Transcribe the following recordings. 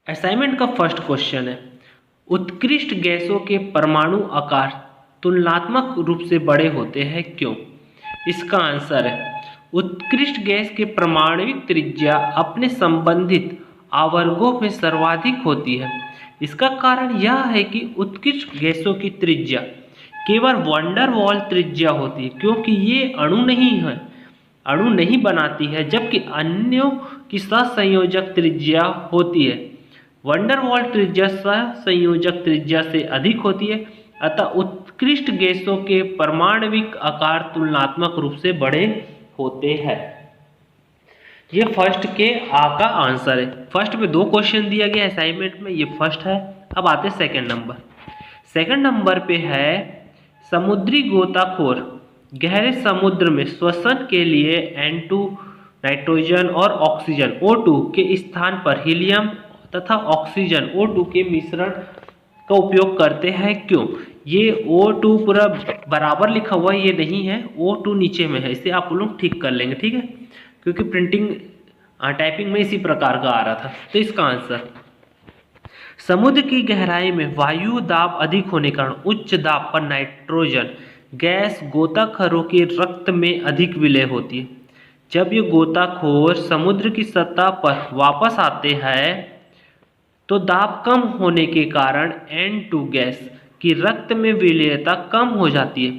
Assignment का first question है, उत्कृष्ट गैसों के परमाणु आकार तुलनात्मक रूप से बड़े होते हैं क्यों? इसका आंसर है उत्कृष्ट गैस के परमाणविक त्रिज्या अपने संबंधित आवर्गों में सर्वाधिक होती है। इसका कारण यह है कि उत्कृष्ट गैसों की त्रिज्या केवल वंडर वॉल त्रिज्या होती है, क्योंकि ये अणु नहीं बनाती है, जबकि अन्यों की सहसंयोजक त्रिज्या होती है। वंडरवॉल त्रिज्या सहसंयोजक त्रिज्या से अधिक होती है, अतः उत्कृष्ट गैसों के परमाणविक आकार तुलनात्मक रूप से बड़े होते हैं। ये फर्स्ट के आ का आंसर है। फर्स्ट में 2 क्वेश्चन दिया गया असाइनमेंट में, ये फर्स्ट है। अब आते हैं सेकंड नंबर। सेकंड नंबर पे है, समुद्री गोताखोर गहरे समुद्र में श्वसन के लिए N2 नाइट्रोजन और ऑक्सीजन O2 के स्थान पर हीलियम तथा ऑक्सीजन O2 के मिश्रण का उपयोग करते हैं क्यों? ये O2 पूरा बराबर लिखा हुआ है, ये नहीं है, O2 नीचे में है, इसे आप लोग ठीक कर लेंगे, ठीक है, क्योंकि प्रिंटिंग टाइपिंग में इसी प्रकार का आ रहा था। तो इसका आंसर, समुद्र की गहराई में वायु दाब अधिक होने के कारण उच्च दाब पर नाइट्रोजन गैस गोताखोरों के रक्त में अधिक विलय होती है। जब ये गोताखोर समुद्र की सतह पर वापस आते हैं तो दाब कम होने के कारण N2 गैस की रक्त में विलयता कम हो जाती है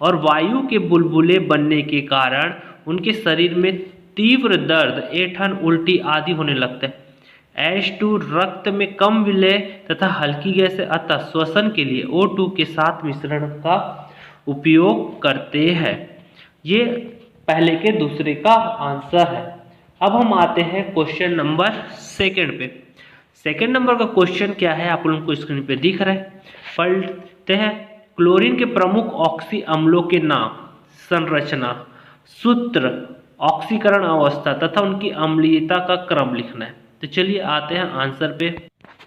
और वायु के बुलबुले बनने के कारण उनके शरीर में तीव्र दर्द, ऐंठन, उल्टी आदि होने लगता है। H2 रक्त में कम विलय तथा हल्की गैस है, अतः श्वसन के लिए O2 के साथ मिश्रण का उपयोग करते हैं। ये पहले के दूसरे का आंसर है। अब हम आते हैं क्वेश्चन नंबर सेकंड पे। सेकंड नंबर का क्वेश्चन क्या है, आप लोगों को स्क्रीन पे दिख रहा है, पढ़ते हैं। क्लोरीन के प्रमुख ऑक्सी अम्लों के नाम, संरचना, सूत्र, ऑक्सीकरण अवस्था तथा उनकी अम्लीयता का क्रम लिखना है। तो चलिए आते हैं आंसर पे।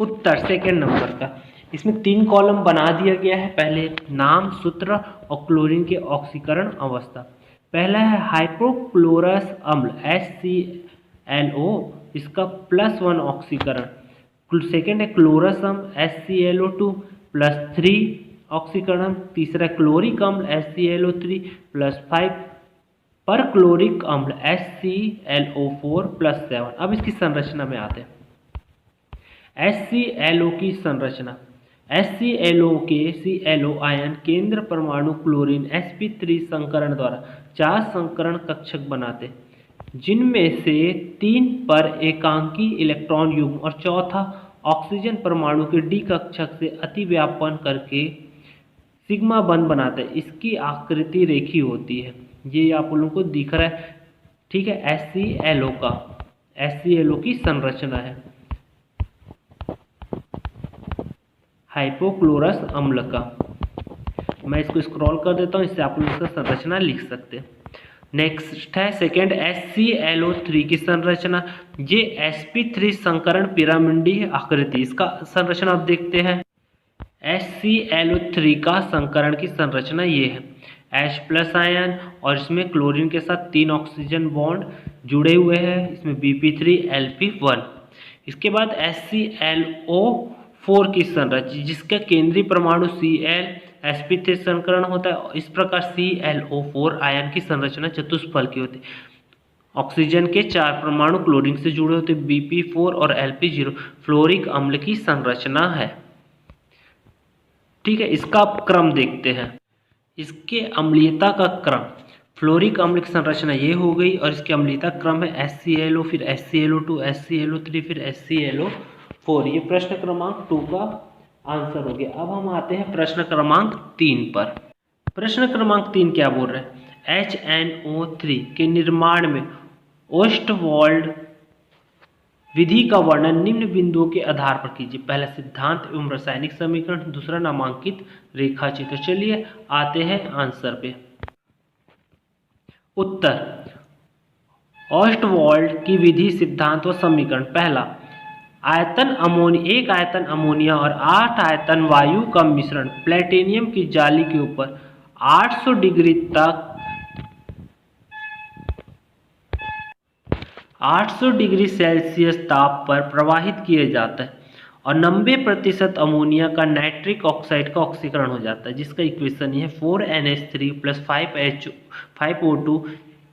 उत्तर सेकंड नंबर का, इसमें 3 कॉलम बना दिया गया है। पहले नाम, सूत्र और क्लोरीन के ऑक्सीकरण अवस्था। पहला है हाइपोक्लोरस अम्ल HClO, इसका +1 ऑक्सीकरण। सेकेंड है क्लोरस अम्ल HClO2 +3 ऑक्सीकरण। तीसरा क्लोरिक अम्ल HClO3 +5 पर क्लोरिक अम्ल HClO4 +7। अब इसकी संरचना में आते हैं। HClO की संरचना, HClO के ClO आयन केंद्र परमाणु क्लोरीन sp3 संकरण द्वारा 4 संकरण कक्षक बनाते हैं, जिनमें से 3 पर एकांकी इलेक्ट्रॉन युग्म और चौथा ऑक्सीजन परमाणु के D कक्षक से अतिव्यापन करके सिग्मा बंध बनाते हैं। इसकी आकृति रेखी होती है, ये आप लोगों को दिख रहा है, ठीक है। HClO की संरचना है हाइपोक्लोरस अम्ल का। मैं इसको स्क्रॉल कर देता हूँ, इससे आप लोग इसका संरचना लिख सकते हैं। नेक्स्ट है सेकेंड HClO3 की संरचना। ये sp3 संकरण पिरामिडीय आकृति, इसका संरचना आप देखते हैं। HClO3 का संकरण की संरचना ये है, H+ आयन और इसमें क्लोरीन के साथ 3 ऑक्सीजन बॉन्ड जुड़े हुए हैं, इसमें Bp3 Lp1। इसके बाद HClO4 की संरचना, जिसका केंद्रीय परमाणु Cl sp3 संकरण होता है। इस प्रकार ClO4 आयन की संरचना चतुष्फल की होती है। ऑक्सीजन के 4 परमाणु क्लोरीन से जुड़े होते हैं, Bp4 और Lp0 फ्लोरिक अम्ल की संरचना है, ठीक है। इसका क्रम देखते हैं, इसके अम्लीयता का क्रम। फ्लोरिक अम्ल की संरचना ये हो गई और इसकी अम्लीयता क्रम है HClO, फिर HClO2, HClO3, फिर HClO4। ये प्रश्न क्रमांक 2 का आंसर हो गया। अब हम आते हैं प्रश्न क्रमांक 3 पर। प्रश्न क्रमांक 3 क्या बोल रहे हैं, HNO3 के निर्माण में ओस्टवाल्ड विधि का वर्णन निम्न बिंदुओं के आधार पर कीजिए। पहला सिद्धांत एवं रासायनिक समीकरण, दूसरा नामांकित रेखाचित्र। तो चलिए आते हैं आंसर पे। उत्तर, ओस्टवाल्ड की विधि, सिद्धांत व समीकरण। पहला, एक आयतन अमोनिया और 8 आयतन वायु का मिश्रण प्लेटिनियम की जाली के ऊपर 800 डिग्री तक 800 डिग्री सेल्सियस ताप पर प्रवाहित किए जाता है और 90% अमोनिया का नाइट्रिक ऑक्साइड का ऑक्सीकरण हो जाता है, जिसका इक्वेशन ये है 4NH3 + 5O2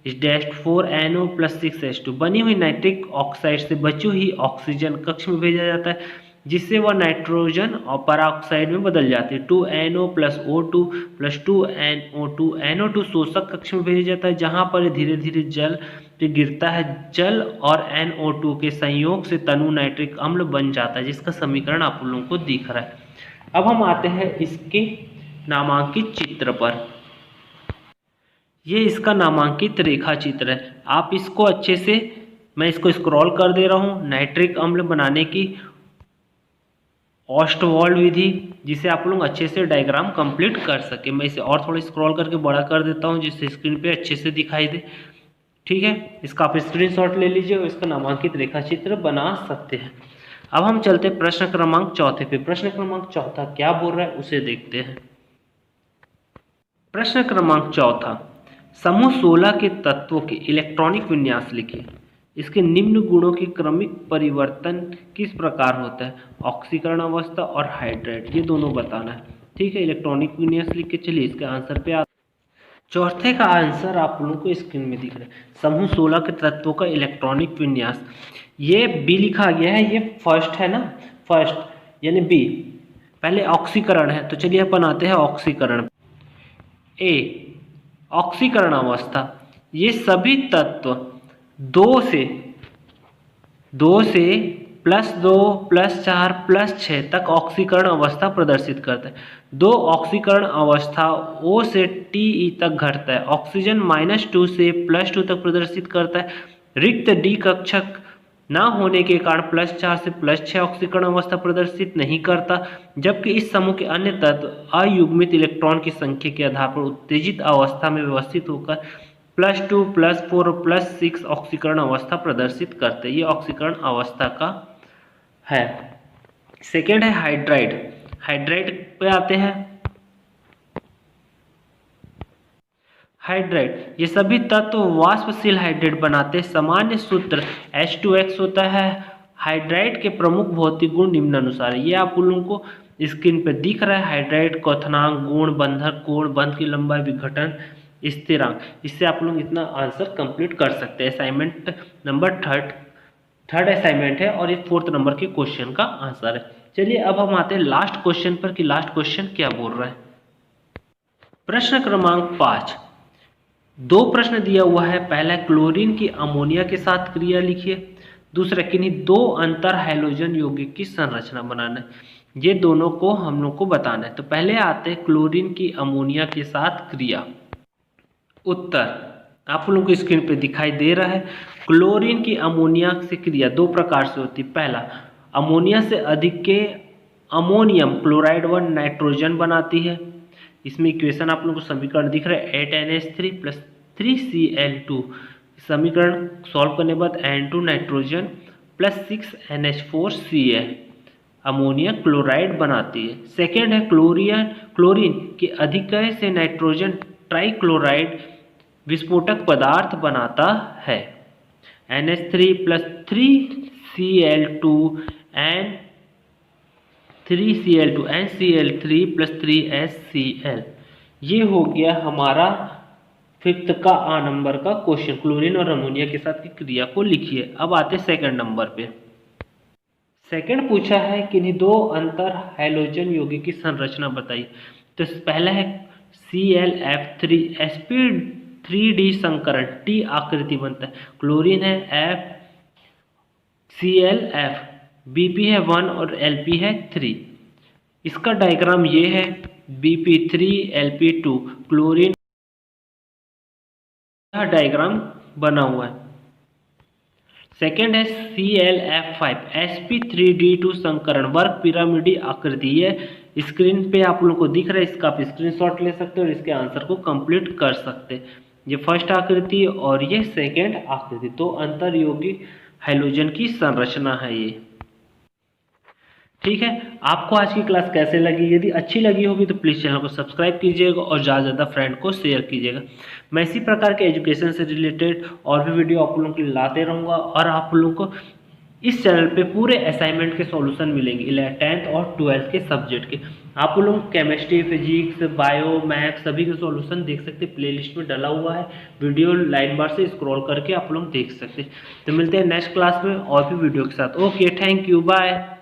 is dashed 4NO + 6H2। बनी हुई नाइट्रिक ऑक्साइड से बची हुई ऑक्सीजन कक्ष में भेजा जाता है, जिससे वह नाइट्रोजन और परऑक्साइड में बदल जाती है। 2NO + O2 + 2NO2 NO2 शोषक कक्ष में भेजा जाता है, जहाँ पर धीरे धीरे जल पे गिरता है। जल और NO2 के संयोग से तनु नाइट्रिक अम्ल बन जाता है, जिसका समीकरण आप लोगों को दिख रहा है। अब हम आते हैं इसके नामांकित चित्र पर। ये इसका नामांकित रेखा चित्र है। आप इसको अच्छे से, मैं इसको स्क्रॉल कर दे रहा हूँ, नाइट्रिक अम्ल बनाने की ऑस्टवाल्ड विधि, जिसे आप लोग अच्छे से डायग्राम कंप्लीट कर सके। मैं इसे और थोड़ा स्क्रॉल करके बड़ा कर देता हूँ, जिससे स्क्रीन पे अच्छे से दिखाई दे। ठीक है, इसका आप स्क्रीनशॉट ले लीजिए और इसका नामांकित रेखा चित्र बना सकते हैं। अब हम चलते हैं प्रश्न क्रमांक 4 पे। प्रश्न क्रमांक 4 क्या बोल रहा है उसे देखते हैं। प्रश्न क्रमांक 4, समूह 16 के तत्वों के इलेक्ट्रॉनिक विन्यास लिखिए। इसके निम्न गुणों के क्रमिक परिवर्तन किस प्रकार होता है? ऑक्सीकरण अवस्था और हाइड्राइड, ये दोनों बताना है। ठीक है, इलेक्ट्रॉनिक विन्यास लिख के चलिए इसके आंसर पे चौथे का आंसर आप लोगों को स्क्रीन में दिख रहा है। समूह 16 के तत्वों का इलेक्ट्रॉनिक विन्यास, ये बी लिखा गया है, ये फर्स्ट है ना, फर्स्ट यानी बी। पहले ऑक्सीकरण है, तो चलिए अपन आते हैं ऑक्सीकरण। ए ऑक्सीकरण अवस्था, ये सभी तत्व 2 से +2 +4 +6 तक ऑक्सीकरण अवस्था प्रदर्शित करता है। 2 ऑक्सीकरण अवस्था O से TE तक घटता है। ऑक्सीजन -2 से +2 तक प्रदर्शित करता है। रिक्त D कक्षक ना होने के कारण +4 से +6 ऑक्सीकरण अवस्था प्रदर्शित नहीं करता, जबकि इस समूह के अन्य तत्व अयुग्मित इलेक्ट्रॉन की संख्या के आधार पर उत्तेजित अवस्था में व्यवस्थित होकर +2 +4 और +6 ऑक्सीकरण अवस्था प्रदर्शित करते हैं। ये ऑक्सीकरण अवस्था का है। सेकेंड है हाइड्राइड। हाइड्राइड पे आते हैं। हाइड्राइड, ये सभी तत्व वाष्पशील हाइड्राइड बनाते हैं। सामान्य सूत्र H2X होता है। हाइड्राइड के प्रमुख भौतिक गुण निम्नानुसार है। ये आप लोगों को स्क्रीन पे दिख रहा है। हाइड्राइड क्वथनांक, गुण, बंधक कोण, बंध की लंबाई, विघटन स्थिरांक। इससे आप लोग इतना आंसर कंप्लीट कर सकते हैं। असाइनमेंट नंबर थर्ड असाइनमेंट है और ये 4th नंबर के क्वेश्चन का आंसर है। चलिए अब हम आते हैं लास्ट क्वेश्चन पर कि लास्ट क्वेश्चन क्या बोल रहा है। प्रश्न क्रमांक 5, 2 प्रश्न दिया हुआ है। पहला क्लोरीन की अमोनिया के साथ क्रिया लिखिए। दूसरा किन्हीं 2 अंतर हाइड्रोजन यौगिक की संरचना बनाना है। ये दोनों को हम लोग को बताना है। तो पहले आते हैं क्लोरीन की अमोनिया के साथ क्रिया। उत्तर आप लोगों को स्क्रीन पे दिखाई दे रहा है। क्लोरीन की अमोनिया से क्रिया 2 प्रकार से होती है। पहला, अमोनिया से अधिक के अमोनियम क्लोराइड व नाइट्रोजन बनाती है। इसमें इक्वेशन आप लोगों को समीकरण दिख रहा है 8NH3 + 3Cl2। समीकरण सॉल्व करने के बाद N2 nitrogen + 6NH4Cl ammonia chloride बनाती है। सेकेंड है क्लोरीन के अधिकय से नाइट्रोजन ट्राइक्लोराइड विस्फोटक पदार्थ बनाता है। NH3 + 3Cl2 NCl3 + 3HCl। ये हो गया हमारा 5th का A नंबर का क्वेश्चन। क्लोरीन और अमोनिया के साथ की क्रिया को लिखिए। अब आते हैं 2nd नंबर पे। सेकंड पूछा है किन्हीं 2 अंतर हाइड्रोजन यौगिक की संरचना बताइए। तो पहला है ClF3 sp3d संकरण T आकृति बनता है। क्लोरीन है ClF, Bp है 1 और Lp है 3। इसका डायग्राम ये है Bp3 Lp2 क्लोरीन, यह डायग्राम बना हुआ है। सेकेंड है ClF5 sp3d2 संकरण वर्ग पिरामिडी आकृति। है स्क्रीन पे आप लोगों को दिख रहा है, इसका आप स्क्रीनशॉट ले सकते हो और इसके आंसर को कंप्लीट कर सकते हैं। ये फर्स्ट आकृति और ये सेकेंड आकृति, 2 अंतर यौगिक हाइड्रोजन की संरचना है ये। ठीक है, आपको आज की क्लास कैसे लगी? यदि अच्छी लगी होगी तो प्लीज़ चैनल को सब्सक्राइब कीजिएगा और ज़्यादा से ज़्यादा फ्रेंड को शेयर कीजिएगा। मैं इसी प्रकार के एजुकेशन से रिलेटेड और भी वीडियो आप लोगों के लिए लाते रहूँगा और आप लोगों को इस चैनल पे पूरे असाइनमेंट के सॉल्यूशन मिलेंगे 10th और 12th के सब्जेक्ट के। आप लोग केमिस्ट्री, फिजिक्स, बायो, मैथ सभी के सॉल्यूशन देख सकते हैं, प्लेलिस्ट में डला हुआ है, वीडियो लाइन बार से स्क्रॉल करके आप लोग देख सकते हैं। तो मिलते हैं नेक्स्ट क्लास में और भी वीडियो के साथ। Okay, thank you, bye.